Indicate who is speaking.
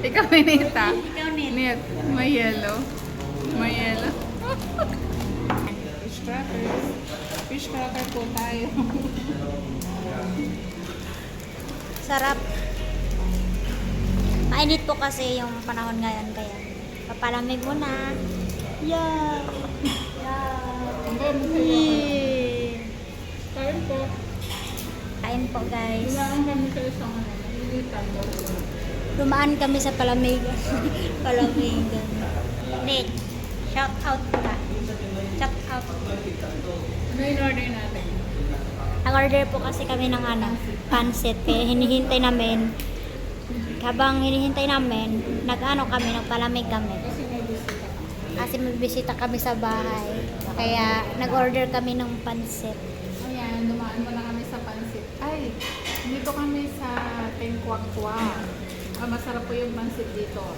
Speaker 1: Ikaw, Nita.
Speaker 2: Ikaw, Nit.
Speaker 1: Nit, may yellow. May yellow. Fish crackers. Fish cracker po tayo.
Speaker 2: Sarap. Mainit po kasi yung panahon ngayon kaya papalamig mo na. Yeah.
Speaker 1: Ang ganda sa'yo.
Speaker 2: Yeah.
Speaker 1: Kain po.
Speaker 2: Kain po guys.
Speaker 1: Kailangan kami sa isang ilitan mo.
Speaker 2: Dumaan kami sa palamigan. Palamigan. Nate, shout out ka. Shout out.
Speaker 1: Ano yung order natin?
Speaker 2: Nag-order po kasi kami ng pancit. Kaya hinihintay namin. Habang hinihintay namin, nagpalamig kami.
Speaker 1: Kasi may bisita.
Speaker 2: Kasi may bisita kami sa bahay. Kaya nag-order kami ng pancit.
Speaker 1: Ayan, dumaan mo na kami sa pansit. Ay, dito kami sa Tengkwakwa. Masarap po yung pansit dito.